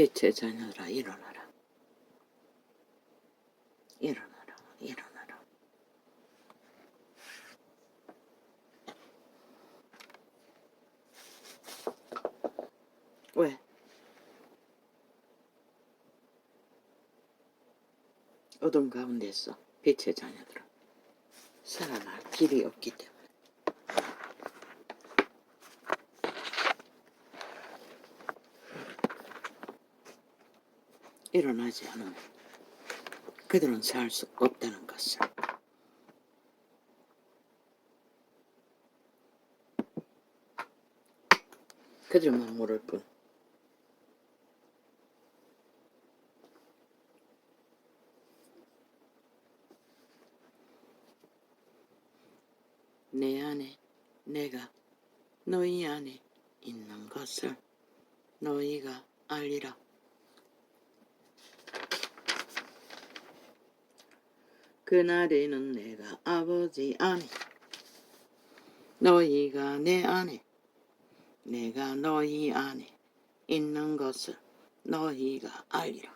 빛의 자녀들아 일어나라. 일어나라. 일어나라. 왜? 어둠 가운데서 빛의 자녀들아 살아날 길이 없기 때문에. 일어나지 않으면 그들은 살 수 없다는 것을. 그들만 모를 뿐. 내 안에 내가 너희 안에 있는 것을 너희가 알리라. 그날에는 내가 아버지 안에 너희가 내 안에 내가 너희 안에 있는 것을 너희가 알리라.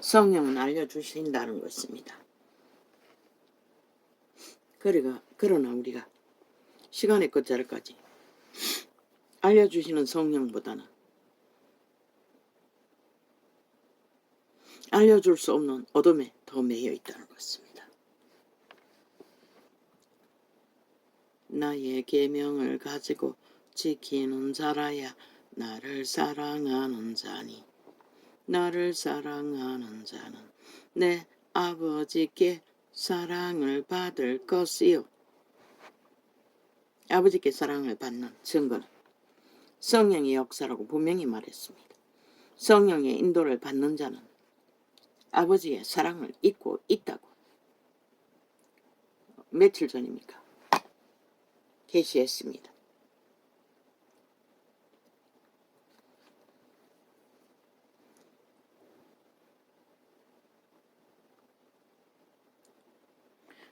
성령은 알려주신다는 것입니다. 그러나 우리가 시간의 끝자락까지 알려주시는 성령보다는 알려줄 수 없는 어둠에 더 매여 있다는 것입니다. 나의 계명을 가지고 지키는 자라야 나를 사랑하는 자니 나를 사랑하는 자는 내 아버지께 사랑을 받을 것이요. 아버지께 사랑을 받는 증거는 성령의 역사라고 분명히 말했습니다. 성령의 인도를 받는 자는 아버지의 사랑을 잊고 있다고 며칠 전입니까? 계시했습니다.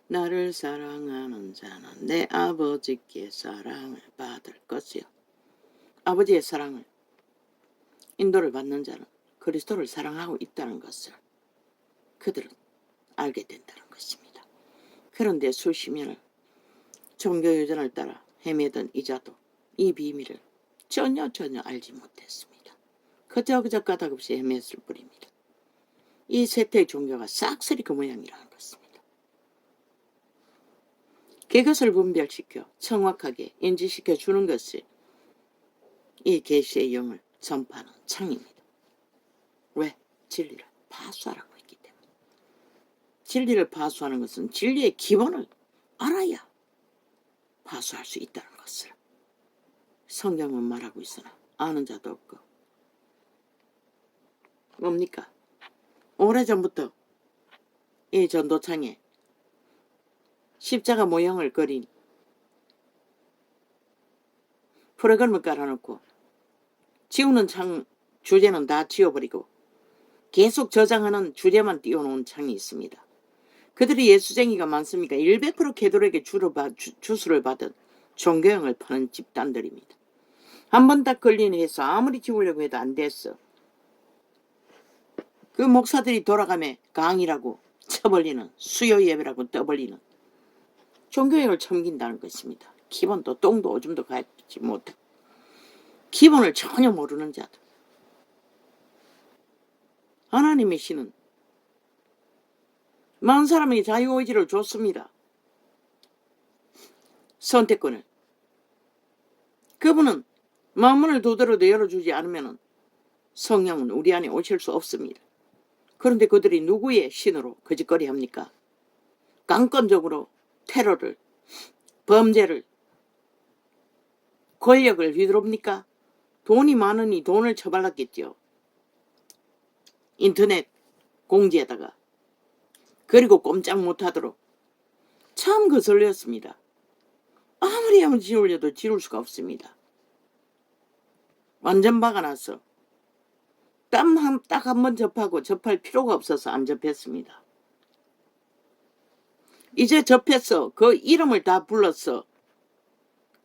나를 사랑하는 자는 내 아버지께 사랑을 받을 것이요. 아버지의 사랑을 인도를 받는 자는 그리스도를 사랑하고 있다는 것을 그들은 알게 된다는 것입니다. 그런데 수십 년을 종교유전을 따라 헤매던 이자도 이 비밀을 전혀 알지 못했습니다. 그저 까닭없이 헤맸을 뿐입니다. 이 세태의 종교가 싹쓸이 그 모양이라는 것입니다. 그것을 분별시켜 정확하게 인지시켜 주는 것이 이 계시의 영을 전파하는 창입니다. 왜? 진리를 파수하라고 했기 때문에. 진리를 파수하는 것은 진리의 기본을 알아야 파수할 수 있다는 것을 성경은 말하고 있으나 아는 자도 없고. 뭡니까? 오래전부터 이 전도창에 십자가 모형을 그린 프로그램을 깔아놓고 지우는 창 주제는 다 지워버리고 계속 저장하는 주제만 띄워놓은 창이 있습니다. 그들이 예수쟁이가 많습니까? 100% 개돌에게 주수를 받은 종교형을 파는 집단들입니다. 한 번 딱 걸리는 해서 아무리 지우려고 해도 안 됐어. 그 목사들이 돌아가며 강의라고 쳐벌리는 수요 예배라고 떠벌리는 종교형을 섬긴다는 것입니다. 기본도 똥도 오줌도 가지 못해 기본을 전혀 모르는 자들. 하나님의 신은 많은 사람에게 자유의지를 줬습니다. 선택권을. 그분은 마음문을 두드려도 열어주지 않으면 성령은 우리 안에 오실 수 없습니다. 그런데 그들이 누구의 신으로 거짓거리 합니까? 강권적으로 테러를, 범죄를, 권력을 휘두릅니까? 돈이 많으니 돈을 처발랐겠죠. 인터넷 공지에다가. 그리고 꼼짝 못하도록 참 거슬렸습니다. 아무리 지우려도 지울 수가 없습니다. 완전 화가 났어. 딱 한 번 접하고 접할 필요가 없어서 안 접했습니다. 이제 접해서 그 이름을 다 불렀어.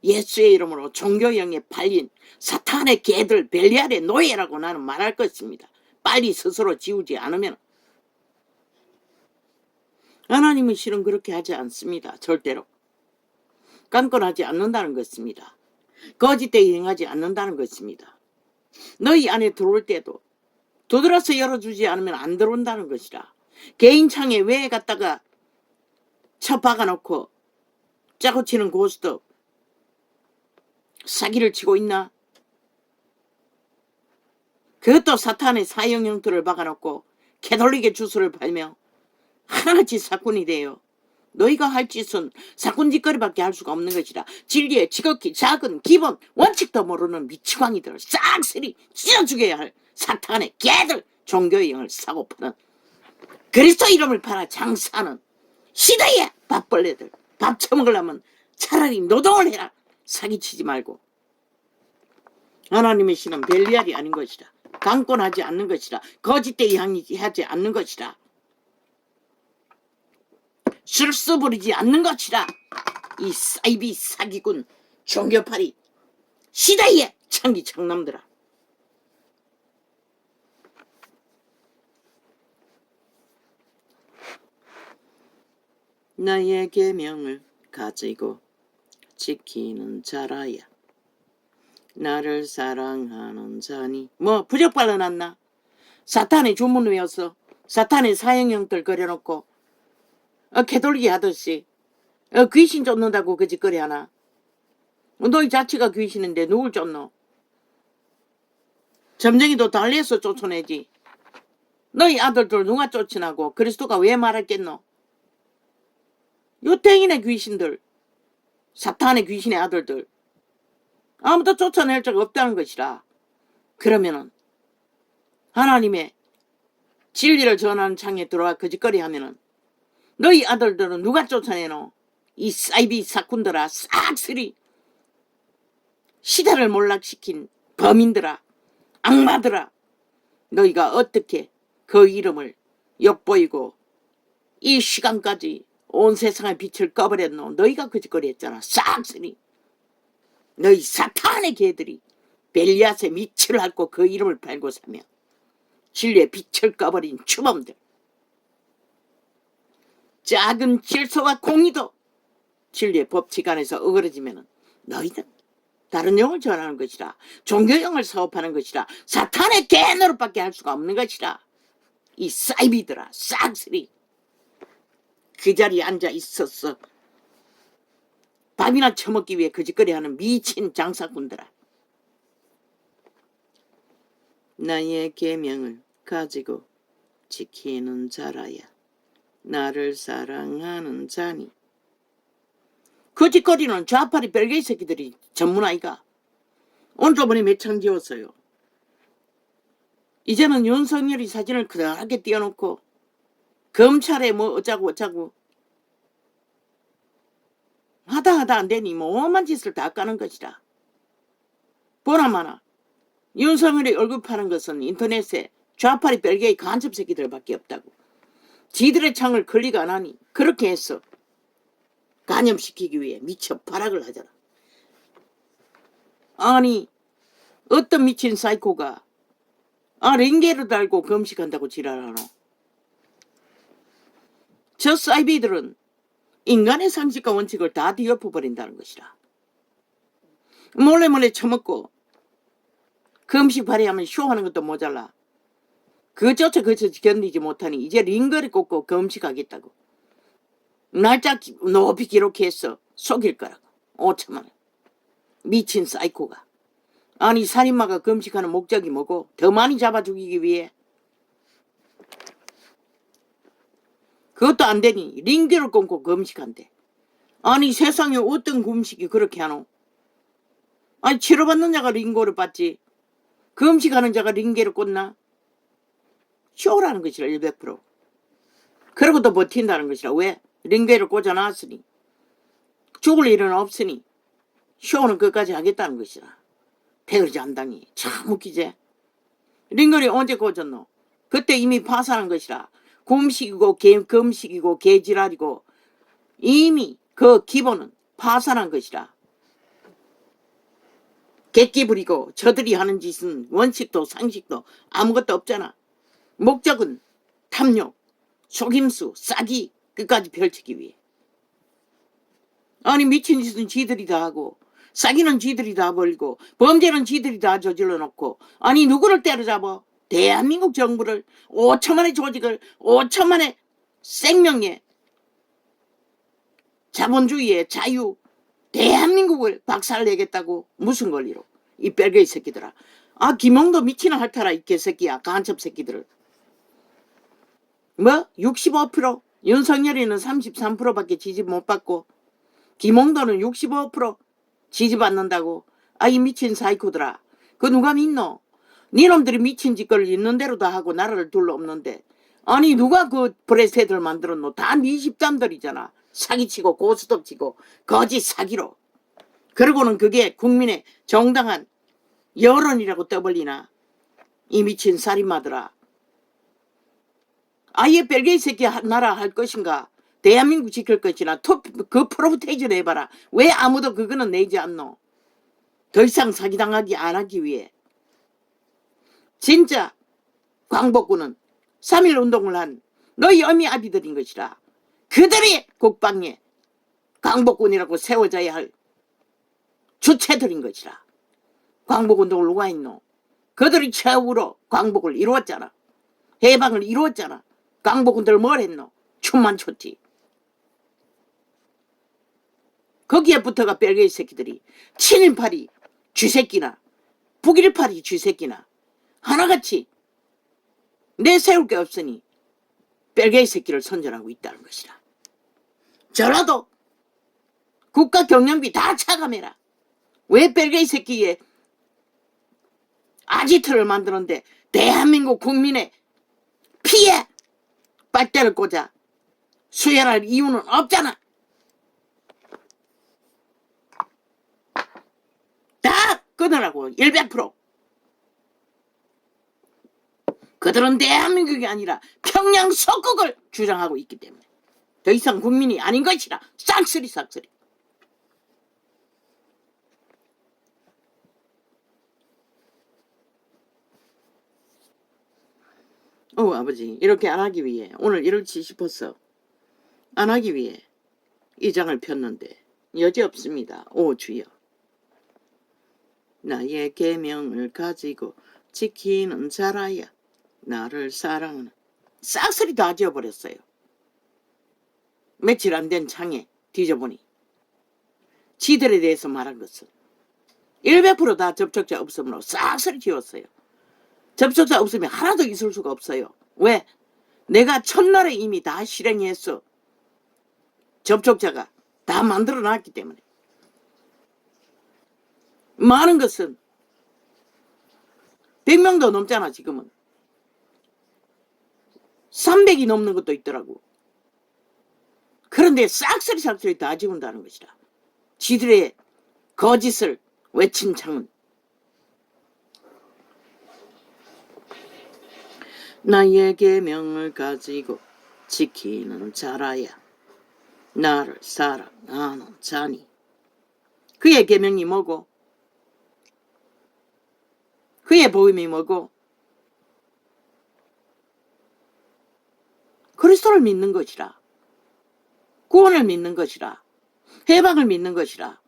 예수의 이름으로 종교형에 팔린 사탄의 개들 벨리알의 노예라고 나는 말할 것입니다. 빨리 스스로 지우지 않으면. 하나님은 실은 그렇게 하지 않습니다. 절대로. 깐건하지 않는다는 것입니다. 거짓되이 행하지 않는다는 것입니다. 너희 안에 들어올 때도 두드려서 열어주지 않으면 안 들어온다는 것이라. 개인 창에 왜 갖다가 쳐 박아놓고 짜고 치는 고스톱 사기를 치고 있나? 그것도 사탄의 사형 형태를 박아놓고 캐톨릭의 주소를 팔며 하나같이 사꾼이 돼요. 너희가 할 짓은 사꾼짓거리밖에 할 수가 없는 것이라. 진리의 지극히 작은 기본 원칙도 모르는 미치광이들을 싹쓸이 찢어죽여야 할 사탄의 개들, 종교의 영을 사고 파는 그리스도 이름을 팔아 장사하는 시대의 밥벌레들. 밥 처먹으려면 차라리 노동을 해라. 사기치지 말고. 하나님의 신은 벨리알이 아닌 것이라. 강권하지 않는 것이라. 거짓되이 하지 않는 것이라. 실수 부리지 않는 것이라. 이 사이비 사기꾼 종교파리 시대의 창기 창남들아. 나의 계명을 가지고 지키는 자라야 나를 사랑하는 자니. 뭐 부적 발라놨나? 사탄의 주문 외워서 사탄의 사형형들 그려놓고 캐톨릭이 하듯이 귀신 쫓는다고 그 짓거리 하나? 너희 자체가 귀신인데 누굴 쫓노? 점쟁이도 달래서 쫓아내지. 너희 아들들 누가 쫓아나고 그리스도가 왜 말했겠노? 유태인의 귀신들, 사탄의 귀신의 아들들 아무도 쫓아낼 적 없다는 것이라. 그러면은 하나님의 진리를 전하는 창에 들어와 거짓거리 하면은 너희 아들들은 누가 쫓아내노? 이 사이비 사꾼들아, 싹쓸이 시대를 몰락시킨 범인들아, 악마들아, 너희가 어떻게 그 이름을 엿보이고 이 시간까지 온 세상의 빛을 꺼버렸노? 너희가 거짓거리 했잖아. 싹쓸이 너희 사탄의 개들이 벨리앗의 밑을 핥고 그 이름을 팔고 사며 진리의 빛을 꺼버린 추범들. 작은 질서와 공의도 진리의 법칙 안에서 어그러지면 너희들 다른 영을 전하는 것이라. 종교영을 사업하는 것이라. 사탄의 개 노릇밖에 할 수가 없는 것이라. 이 사이비들아, 싹쓸이 그 자리에 앉아 있었어. 밥이나 처먹기 위해 거짓거리하는 미친 장사꾼들아. 나의 계명을 가지고 지키는 자라야 나를 사랑하는 자니. 거짓거리는 좌파리 별개의 새끼들이 전문아이가. 오늘 저번에 매창 지었어요. 이제는 윤석열이 사진을 그다하게 띄워놓고 검찰에 뭐 어쩌고 하다 안 되니 뭐 오만 짓을 다 까는 것이라. 보나마나 윤석열이 얼굴 파는 것은 인터넷에 좌파리 별개의 간첩 새끼들밖에 없다고. 지들의 창을 클릭 안 하니 그렇게 해서 간염시키기 위해 미쳐 발악을 하잖아. 아니 어떤 미친 사이코가 링게를 달고 검식한다고 지랄하노? 저 사이비들은 인간의 상식과 원칙을 다 뒤엎어버린다는 것이라. 몰래 처먹고 검식 발휘하면 쇼하는 것도 모자라. 그조차 견디지 못하니 이제 링거를 꽂고 검식하겠다고. 날짜 높이 기록해서 속일 거라고. 5천만 원. 미친 사이코가. 아니 살인마가 검식하는 목적이 뭐고? 더 많이 잡아 죽이기 위해. 그것도 안 되니 링거를 꽂고 검식한대. 아니 세상에 어떤 검식이 그렇게 하노? 아니 치료받는 자가 링거를 받지 검식하는 자가 링거를 꽂나? 쇼라는 것이라 100%. 그러고도 버틴다는 것이라. 왜? 링거를 꽂아놨으니 죽을 일은 없으니 쇼는 끝까지 하겠다는 것이라. 태그지 안당이 참 웃기지. 링거를 언제 꽂았노? 그때 이미 파산한 것이라. 검식이고 개지랄이고 이미 그 기본은 파산한 것이라. 객기 부리고 저들이 하는 짓은 원칙도 상식도 아무것도 없잖아. 목적은 탐욕, 속임수, 싸기 끝까지 펼치기 위해. 아니 미친 짓은 지들이 다 하고 싸기는 지들이 다 벌고 범죄는 지들이 다 저질러 놓고 아니 누구를 때려잡아? 대한민국 정부를 5천만의 조직을 5천만의 생명에 자본주의의 자유 대한민국을 박살내겠다고 무슨 권리로 이 뺄개이 새끼들아. 아 김홍도 미치나 할타라 이 개새끼야. 간첩 새끼들을. 뭐 65% 윤석열이는 33%밖에 지지 못 받고 김홍도는 65% 지지받는다고. 아 이 미친 사이코들아. 그 누가 믿노? 니놈들이 미친 짓거리를 있는 대로 다 하고 나라를 둘러 없는데 아니 누가 그 브레스헤드를 만들었노? 다 니 집단들이잖아. 사기치고 고스톱치고 거짓 사기로. 그러고는 그게 국민의 정당한 여론이라고 떠벌리나? 이 미친 살인마들아. 아예 벨게이 새끼 나라 할 것인가? 대한민국 지킬 것이나 그 프로테이즈를 해봐라. 왜 아무도 그거는 내지 않노? 더 이상 사기당하기 안 하기 위해. 진짜 광복군은 3.1 운동을 한 너희 어미 아비들인 것이라. 그들이 국방에 광복군이라고 세워져야 할 주체들인 것이라. 광복운동을 누가 했노? 그들이 최후로 광복을 이루었잖아. 해방을 이루었잖아. 광복군들 뭘 했노? 춤만 췄지. 거기에 붙어가 뺄개이 새끼들이 친일파리 쥐새끼나 북일파리 쥐새끼나 하나같이 내세울 게 없으니 뺄개이 새끼를 선전하고 있다는 것이라. 저라도 국가 경영비 다 차감해라. 왜 뺄개이 새끼에 아지트를 만드는데 대한민국 국민의 피에 빨대를 꽂아 수혈할 이유는 없잖아. 다 끊으라고 100%. 그들은 대한민국이 아니라 평양 속국을 주장하고 있기 때문에 더 이상 국민이 아닌 것이라. 싹쓸이 싹쓸이. 아버지 이렇게 안 하기 위해 오늘 이럴지 싶었어. 안 하기 위해 이 장을 폈는데 여지없습니다. 오 주여. 나의 계명을 가지고 지키는 자라야 나를 사랑하는. 싹쓸이 다 지어버렸어요. 며칠 안 된 창에 뒤져보니 지들에 대해서 말한 것은 100%다 접촉자 없음으로 싹쓸이 지웠어요. 접촉자 없으면 하나도 있을 수가 없어요. 왜? 내가 첫날에 이미 다 실행했어. 접촉자가 다 만들어놨기 때문에. 많은 것은 100명도 넘잖아 지금은. 300이 넘는 것도 있더라고. 그런데 싹쓸이 다 지운다는 것이라. 지들의 거짓을 외친 창은 나의 계명을 가지고 지키는 자라야 나를 사랑하는 자니. 그의 계명이 뭐고? 그의 복음이 뭐고? 그리스도를 믿는 것이라. 구원을 믿는 것이라. 해방을 믿는 것이라.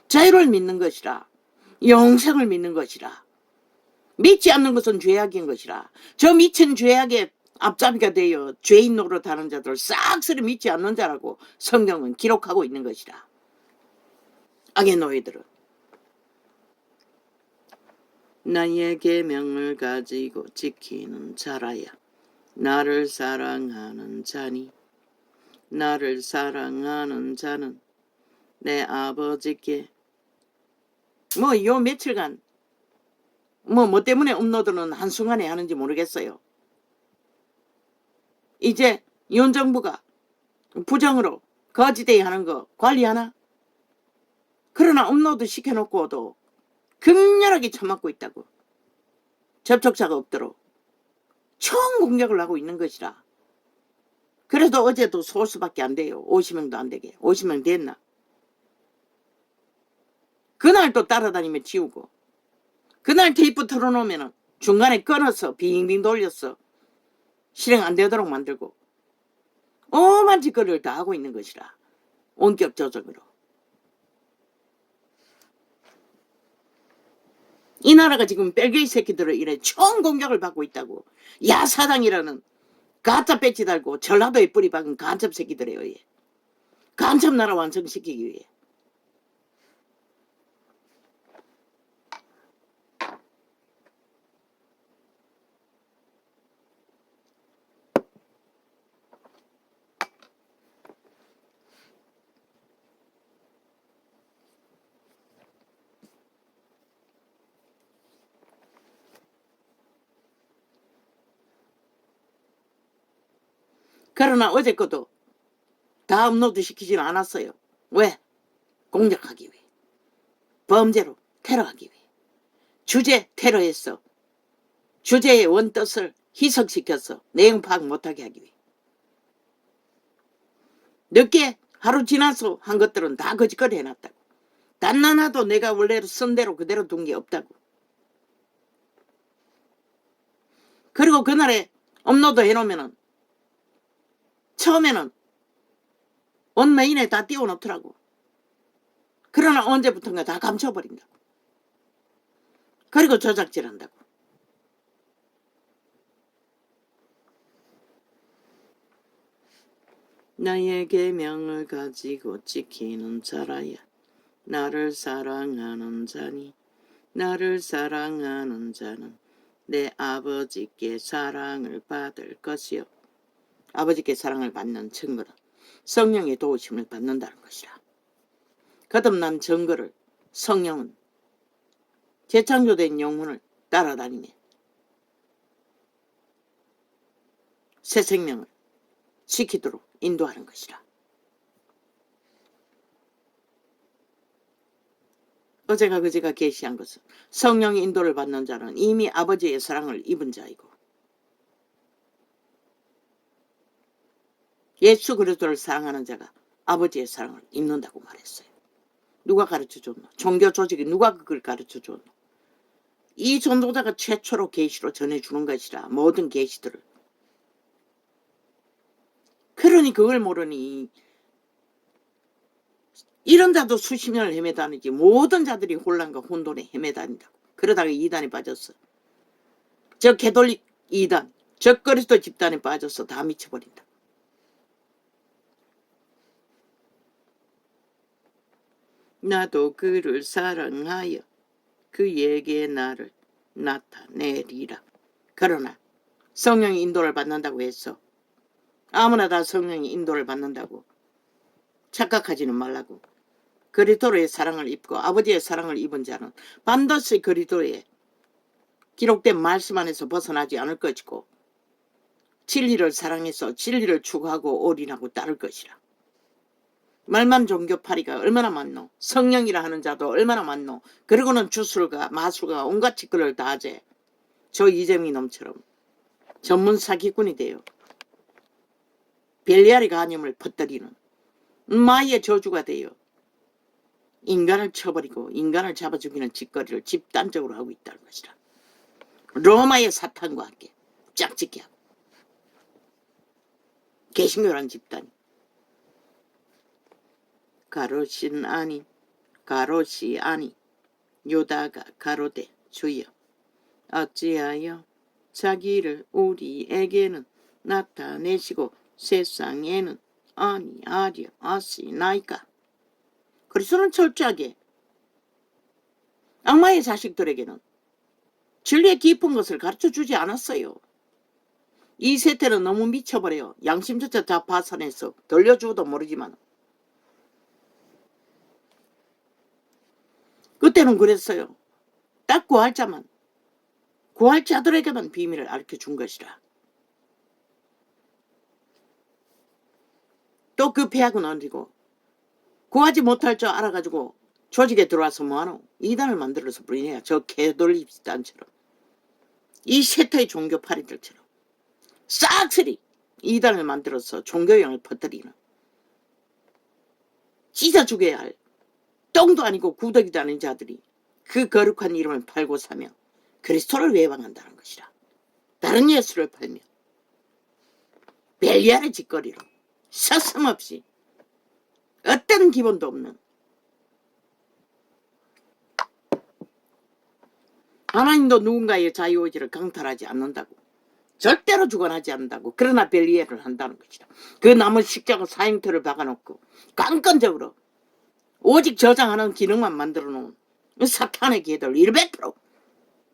자유를 믿는 것이라. 영생을 믿는 것이라. 믿지 않는 것은 죄악인 것이라. 저 미친 죄악의 앞잡이가 되어 죄인 노릇하는 자들 싹쓸이 믿지 않는 자라고 성경은 기록하고 있는 것이라. 악의 노예들은. 나의 계명을 가지고 지키는 자라야 나를 사랑하는 자니. 나를 사랑하는 자는 내 아버지께. 요 며칠간 뭐 때문에 업로드는 한순간에 하는지 모르겠어요. 이제 윤 정부가 부정으로 거지대에 하는 거 관리하나? 그러나 업로드 시켜놓고도 극렬하게 처맞고 있다고. 접촉자가 없도록 총 공격을 하고 있는 것이라. 그래도 어제도 소수밖에 안 돼요. 50명도 안 되게. 50명 됐나? 그날 또 따라다니며 지우고, 그날 테이프 털어놓으면 중간에 끊어서 빙빙 돌려서 실행 안 되도록 만들고 오만 짓거리를 다 하고 있는 것이라. 원격 조작으로. 이 나라가 지금 벨기에 새끼들을 이래 총 공격을 받고 있다고. 야사당이라는 가짜 배지 달고 전라도에 뿌리 박은 간첩 새끼들에 의해. 간첩 나라 완성시키기 위해. 그러나 어제 것도 다 업로드 시키지는 않았어요. 왜? 공격하기 위해. 범죄로 테러하기 위해. 주제 테러했어. 주제의 원뜻을 희석시켰어. 내용 파악 못하게 하기 위해. 늦게 하루 지나서 한 것들은 다 거짓거리 해놨다고. 단 하나도 내가 원래 쓴 대로 그대로 둔 게 없다고. 그리고 그날에 업로드 해놓으면은 처음에는 온메인에 다 띄워놓더라고. 그러나 언제부턴가 다 감춰버린다고. 그리고 조작질한다고. 나의 계명을 가지고 지키는 자라야 나를 사랑하는 자니 나를 사랑하는 자는 내 아버지께 사랑을 받을 것이요. 아버지께 사랑을 받는 증거는 성령의 도우심을 받는다는 것이라. 거듭난 증거를 성령은 재창조된 영혼을 따라다니며 새 생명을 지키도록 인도하는 것이라. 어제가 그제가 계시한 것은 성령의 인도를 받는 자는 이미 아버지의 사랑을 입은 자이고 예수 그리스도를 사랑하는 자가 아버지의 사랑을 입는다고 말했어요. 누가 가르쳐줬노? 종교 조직이 누가 그걸 가르쳐줬노? 이 전도자가 최초로 계시로 전해주는 것이라. 모든 계시들을. 그러니 그걸 모르니 이런 자도 수십 년을 헤매다니지 모든 자들이 혼란과 혼돈에 헤매다닌다고. 그러다가 이단에 빠졌어. 저 개돌릭 이단, 저 그리스도 집단에 빠져서 다 미쳐버린다. 나도 그를 사랑하여 그에게 나를 나타내리라. 그러나 성령의 인도를 받는다고 해서 아무나 다 성령의 인도를 받는다고 착각하지는 말라고. 그리스도의 사랑을 입고 아버지의 사랑을 입은 자는 반드시 그리스도의 기록된 말씀 안에서 벗어나지 않을 것이고 진리를 사랑해서 진리를 추구하고 올인하고 따를 것이라. 말만 종교파리가 얼마나 많노. 성령이라 하는 자도 얼마나 많노. 그리고는 주술가 마술가 온갖 짓거리를 다 하재. 저 이재명 놈처럼 전문 사기꾼이 돼요. 벨리아리 간염을 퍼뜨리는 마의 저주가 돼요. 인간을 쳐버리고 인간을 잡아 죽이는 짓거리를 집단적으로 하고 있다는 것이라. 로마의 사탄과 함께 짝짓기 하고 개신교라는 집단이 가롯인 아닌 가롯이 아닌 유다가 가로되 주여 어찌하여 자기를 우리에게는 나타내시고 세상에는 아니하려 하시나이까. 그리스도는 철저하게 악마의 자식들에게는 진리의 깊은 것을 가르쳐주지 않았어요. 이 세태는 너무 미쳐버려요. 양심조차 다 파산해서 돌려주고도 모르지만 그때는 그랬어요. 딱 구할 자만 구할 자들에게만 비밀을 알려준 것이라. 또 그 폐악은 언제고 구하지 못할 줄 알아가지고 조직에 들어와서 뭐하노? 이단을 만들어서 부리네요. 저 개돌립 집단처럼 이 세타의 종교파리들처럼 싹쓸이 이단을 만들어서 종교형을 퍼뜨리는, 찢어 죽여야 할 똥도 아니고 구더기도 아닌 자들이 그 거룩한 이름을 팔고 사며 그리스도를 외방한다는 것이라. 다른 예수를 팔며 벨리알의 짓거리로 서슴없이 어떤 기본도 없는, 하나님도 누군가의 자유의지를 강탈하지 않는다고, 절대로 주관하지 않는다고. 그러나 벨리알을 한다는 것이다. 그 나무 십자가 사형터를 박아놓고 강건적으로 오직 저장하는 기능만 만들어 놓은 사탄의 개들 100%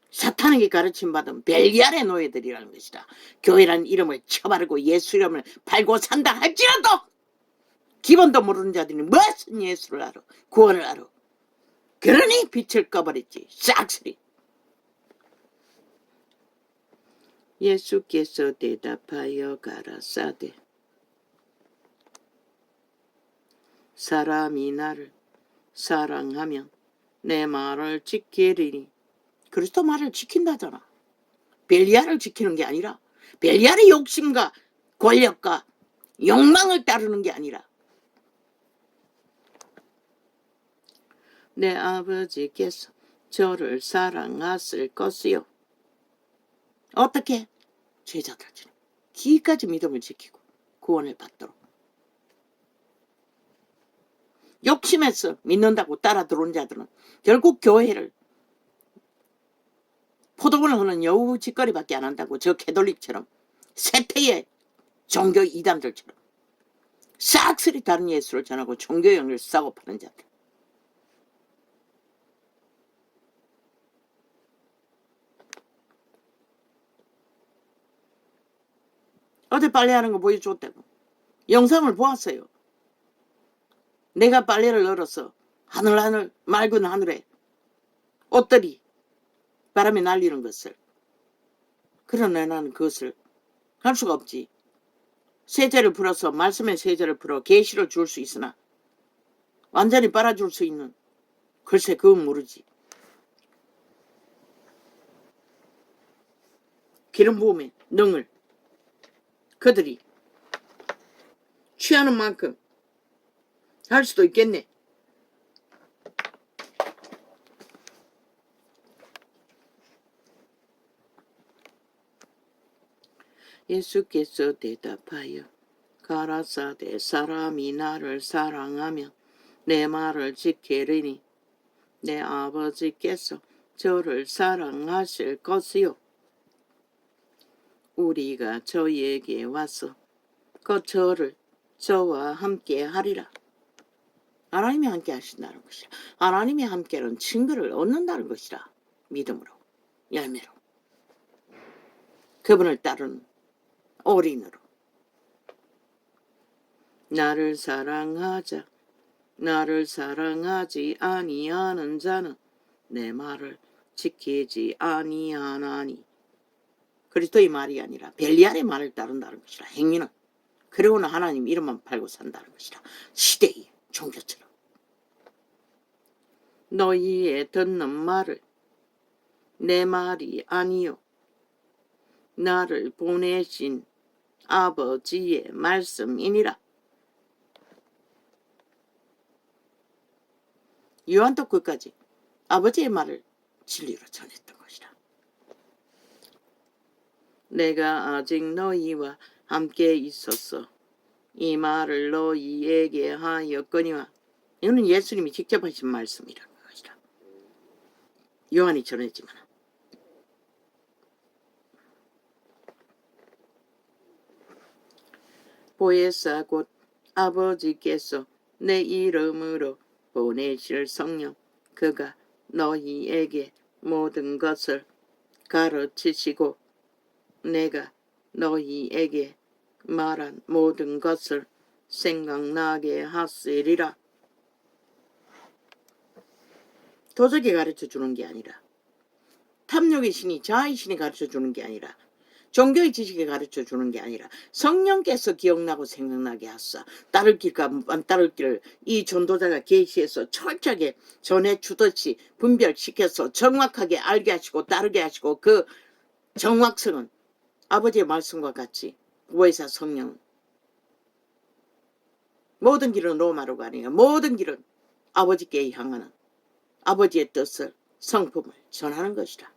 사탄에게 가르침 받은 벨리알의 노예들이라는 것이다. 교회란 이름을 쳐바르고 예수 이름을 팔고 산다 할지라도 기본도 모르는 자들이 무슨 예수를 알아, 구원을 알아. 그러니 빛을 꺼버렸지. 싹쓸이. 예수께서 대답하여 가라사대 사람이 나를 사랑하면 내 말을 지키리니. 그리스도 말을 지킨다잖아. 벨리알을 지키는 게 아니라, 벨리알의 욕심과 권력과 욕망을 따르는 게 아니라, 내 아버지께서 저를 사랑하실 것이요. 어떻게? 제자들처럼 기까지 믿음을 지키고 구원을 받도록. 욕심에서 믿는다고 따라 들어온 자들은 결국 교회를 포도원을 하는 여우 짓거리밖에 안 한다고. 저 캐톨릭처럼, 세태의 종교 이단들처럼 싹쓸이 다른 예수를 전하고 종교형을 싸고 파는 자들. 어제 빨래하는 거 보여줬다고. 영상을 보았어요. 내가 빨래를 널어서 하늘 맑은 하늘에 옷들이 바람에 날리는 것을, 그러나 나는 그것을 할 수가 없지. 세제를 풀어서, 말씀의 세제를 풀어 계시를 줄 수 있으나 완전히 빨아줄 수 있는, 글쎄 그건 모르지. 기름 부음의 능을 그들이 취하는 만큼 할 수도 있겠네. 예수께서 대답하여 가라사대 사람이 나를 사랑하면 내 말을 지키리니 내 아버지께서 저를 사랑하실 것이요. 우리가 저에게 와서 그 저를 저와 함께 하리라. 하나님이 함께 하신다는 것이라. 하나님이 함께는 증거를 얻는다는 것이라. 믿음으로, 열매로, 그분을 따르는 올인으로. 나를 사랑하자. 나를 사랑하지 아니하는 자는 내 말을 지키지 아니하나니. 그리스도의 말이 아니라 벨리알의 말을 따른다는 것이라. 행위는. 그리고는 하나님 이름만 팔고 산다는 것이라. 시대의 종교처럼. 너희의 듣는 말을 내 말이 아니요 나를 보내신 아버지의 말씀이니라. 요한도 끝까지 아버지의 말을 진리로 전했던 것이라. 내가 아직 너희와 함께 있었어. 이 말을 너희에게 하였거니와. 이거는 예수님이 직접 하신 말씀이라는 것이라. 요한이 전했지만 보혜사 곧 아버지께서 내 이름으로 보내실 성령 그가 너희에게 모든 것을 가르치시고 내가 너희에게 말한 모든 것을 생각나게 하시리라. 도적이 가르쳐주는 게 아니라, 탐욕의 신이, 자아의 신이 가르쳐주는 게 아니라, 종교의 지식이 가르쳐주는 게 아니라 성령께서 기억나고 생각나게 하사 따를 길과 안 따를 길을 이 전도자가 계시해서 철저하게 전해주듯이 분별시켜서 정확하게 알게 하시고 따르게 하시고, 그 정확성은 아버지의 말씀과 같이 보혜사 성령 모든 길은 로마로 가니까 모든 길은 아버지께 향하는 아버지의 뜻을 성품을 전하는 것이라.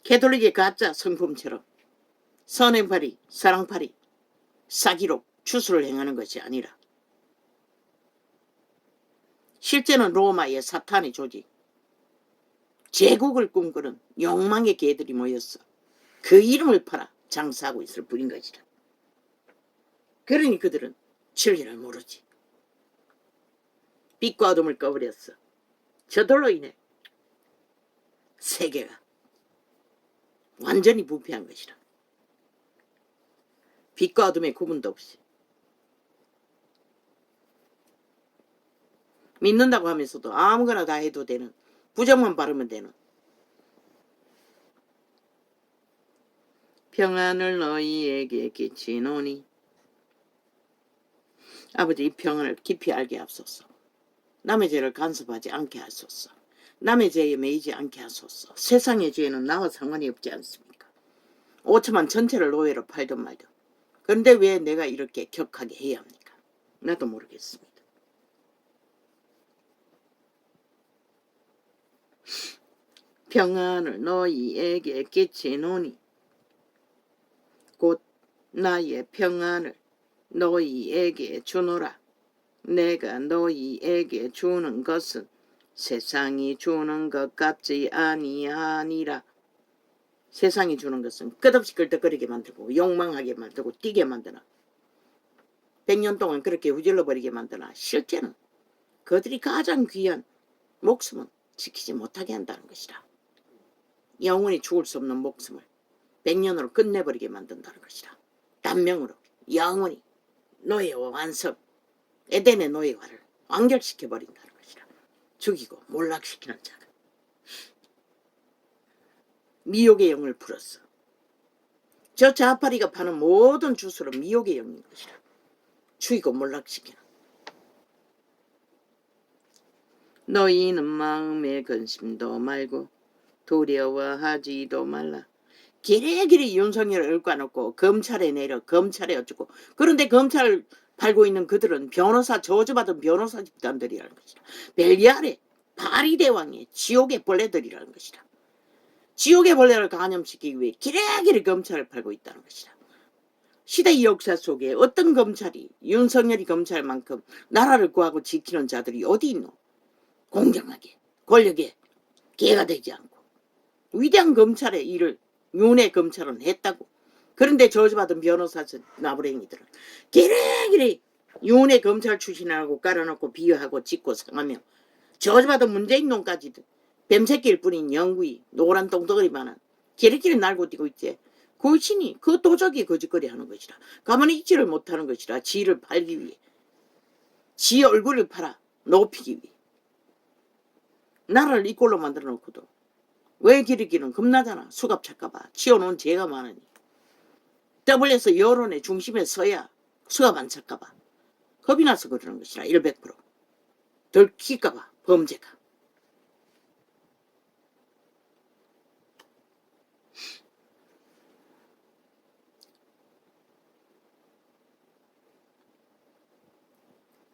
캐톨릭의 가짜 성품처럼 선행팔이 사랑팔이 사기로 추수를 행하는 것이 아니라 실제는 로마의 사탄의 조직 제국을 꿈꾸는 욕망의 개들이 모였어 그 이름을 팔아 장사하고 있을 뿐인 것이라. 그러니 그들은 진리를 모르지. 빛과 어둠을 꺼버렸어. 저들로 인해 세계가 완전히 부패한 것이라. 빛과 어둠의 구분도 없이 믿는다고 하면서도 아무거나 다 해도 되는 부정만 바르면 되는 평안을 너희에게 끼치노니 아버지 이 평안을 깊이 알게 하소서. 남의 죄를 간섭하지 않게 하소서. 남의 죄에 매이지 않게 하소서. 세상의 죄는 나와 상관이 없지 않습니까? 5천만 전체를 노예로 팔든 말든. 그런데 왜 내가 이렇게 격하게 해야 합니까? 나도 모르겠습니다. 평안을 너희에게 끼치노니 곧 나의 평안을 너희에게 주노라. 내가 너희에게 주는 것은 세상이 주는 것 같지 아니하니라. 세상이 주는 것은 끝없이 끌떡거리게 만들고 욕망하게 만들고 뛰게 만드나 100년 동안 그렇게 후질러버리게 만드나 실제는 그들이 가장 귀한 목숨은 지키지 못하게 한다는 것이라. 영원히 죽을 수 없는 목숨을 100년으로 끝내버리게 만든다는 것이라. 단명으로 영원히 노예와 완성 에덴의 노예화를 완결시켜버린다는 것이라. 죽이고 몰락시키는 자가 미혹의 영을 풀었어. 저 자파리가 파는 모든 주술은 미혹의 영인 것이라. 죽이고 몰락시키는. 너희는 마음의 근심도 말고 두려워하지도 말라. 기레기리 윤석열을 얽어놓고 검찰에 내려 검찰에 어쩌고. 그런데 검찰을 팔고 있는 그들은 변호사 저주받은 변호사 집단들이라는 것이라. 벨리알의 파리대왕의 지옥의 벌레들이라는 것이라. 지옥의 벌레를 감염시키기 위해 기레기리 검찰을 팔고 있다는 것이라. 시대의 역사 속에 어떤 검찰이 윤석열이 검찰만큼 나라를 구하고 지키는 자들이 어디 있노? 공정하게 권력에 개가 되지 않고 위대한 검찰의 일을 윤회 검찰은 했다고. 그런데 저주받은 변호사 나부랭이들은 기레기리 윤회 검찰 출신하고 깔아놓고 비유하고 짓고 상하며 저주받은 문재인 놈까지도 뱀새끼일 뿐인 영구히 노란 똥덩어리만한 기레기리 날고 뛰고 있지. 그 신이 그 도적이 거짓거리 하는 것이라. 가만히 있지를 못하는 것이라. 지를 팔기 위해 지 얼굴을 팔아 높이기 위해 나라를 이 꼴로 만들어 놓고도 왜 기르기는 겁나잖아. 수갑 찰까봐. 지어놓은 죄가 많으니. WS 여론의 중심에 서야 수갑 안 찰까봐. 겁이 나서 그러는 것이라. 100% 들킬까봐 범죄가.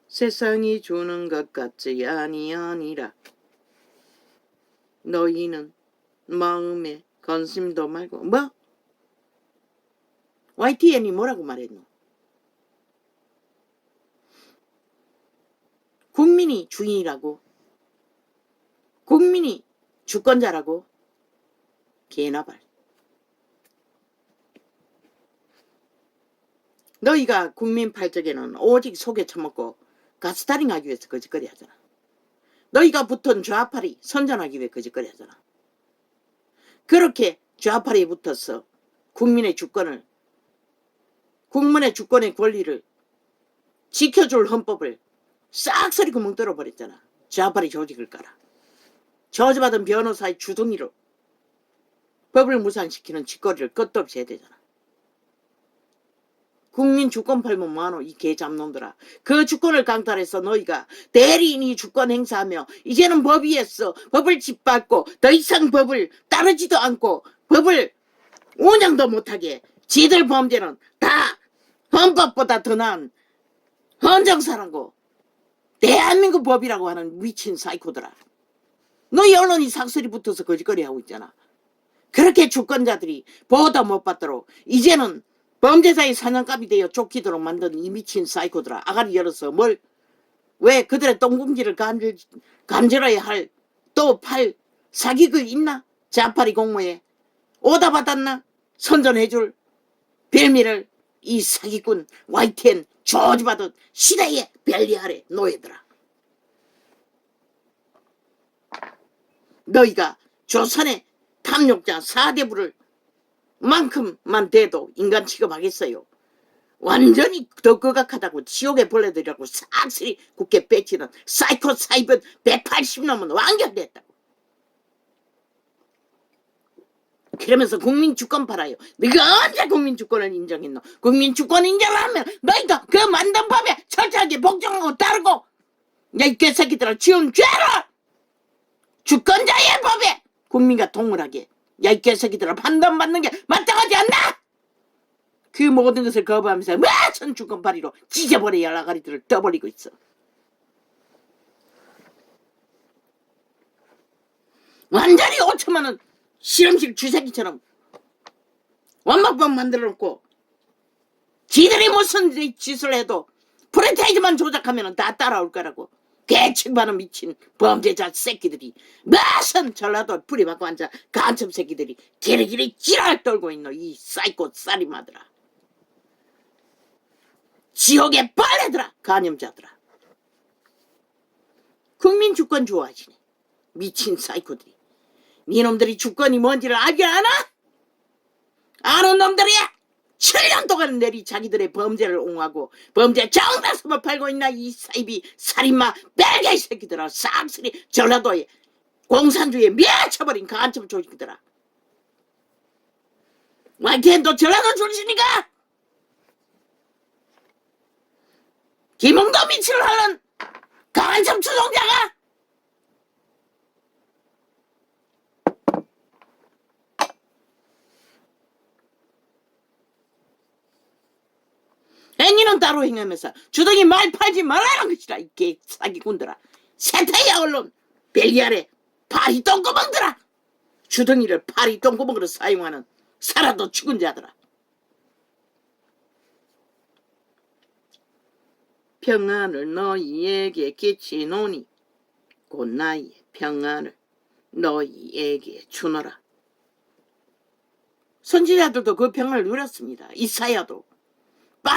세상이 주는 것 같지 아니하니라. 너희는 마음에 관심도 말고 뭐? YTN이 뭐라고 말했노? 국민이 주인이라고? 국민이 주권자라고? 개나발. 너희가 국민 팔적에는 오직 속에 처먹고 가스타링 하기 위해서 거짓거리 하잖아. 너희가 붙은 좌파리 선전하기 위해 거짓거리 하잖아. 그렇게 좌파리에 붙어서 국민의 주권을 국민의 주권의 권리를 지켜줄 헌법을 싹쓸이 구멍 뚫어버렸잖아. 좌파리 조직을 깔아. 저주받은 변호사의 주둥이로 법을 무산시키는 짓거리를 끝도 없이 해야 되잖아. 국민 주권 팔면 뭐하노 이 개잡놈들아. 그 주권을 강탈해서 너희가 대리인이 주권 행사하며 이제는 법위에서 법을 짓밟고 더 이상 법을 따르지도 않고 법을 운영도 못하게 지들 범죄는 다 헌법보다 더 나은 헌정사라고 대한민국 법이라고 하는 미친 사이코들아. 너희 언론이 삭슬이 붙어서 거짓거리 하고 있잖아. 그렇게 주권자들이 보호도 못 받도록 이제는 범죄자의 사냥감이 되어 쫓기도록 만든 이 미친 사이코들아. 아가리 열어서 왜 그들의 똥공지를 간절해야 할 또 팔 사기극 있나? 자파리 공모에 오다 받았나? 선전해줄 별미를 이 사기꾼 YTN 조지받은 시대의 별리 아래 노예들아. 너희가 조선의 탐욕자 4대부를 만큼만 돼도 인간 취급하겠어요? 완전히 더 거각하다고 지옥의 벌레들이라고 싹쓸이 굳게 뺏기는 사이코 사이번 180넘은 완결됐다고. 그러면서 국민주권 팔아요. 네가 언제 국민주권을 인정했노? 국민주권 인정하면 너희도 그 만든 법에 철저하게 복종하고 따르고 야 이 개새끼들아 지은 죄를 주권자의 법에 국민과 동일하게 야 이 개새끼들아 판단받는 게 마땅하지 않나? 그 모든 것을 거부하면서 무슨 주권파리로 찢어버려 열라가리들을 떠버리고 있어. 완전히 5천만원 실험실 주새끼처럼 원막법 만들어놓고 지들이 무슨 짓을 해도 프랜차이즈만 조작하면 다 따라올 거라고 개측반은 미친 범죄자 새끼들이 무슨 전라도 뿌리박고 앉아 간첩 새끼들이 기리기리 지랄 떨고 있노. 이 사이코 살인마들아. 지옥의 빨래들아. 간염자들아. 국민 주권 좋아하시네. 미친 사이코들이. 니놈들이 주권이 뭔지를 알지 않아? 아는 놈들이야. 7년 동안 내리 자기들의 범죄를 옹호하고 범죄 정당성을 팔고 있나 이 사이비 살인마 벨개 새끼들아. 싹쓸이 전라도에 공산주의에 미쳐버린 간첩 조직들아. YTN도 전라도 출신이가? 김웅도 미치를 하는 간첩 추종자가? 행위는 따로 행하면서 주둥이 말 팔지 말라는 것이라. 이 개사기꾼들아. 세태야 언론 벨리 아래 파리 똥구멍들아. 주둥이를 파리 똥구멍으로 사용하는 살아도 죽은 자들아. 평안을 너희에게 끼치노니 곧 나의 평안을 너희에게 주노라. 선지자들도 그 평안을 누렸습니다. 이사야도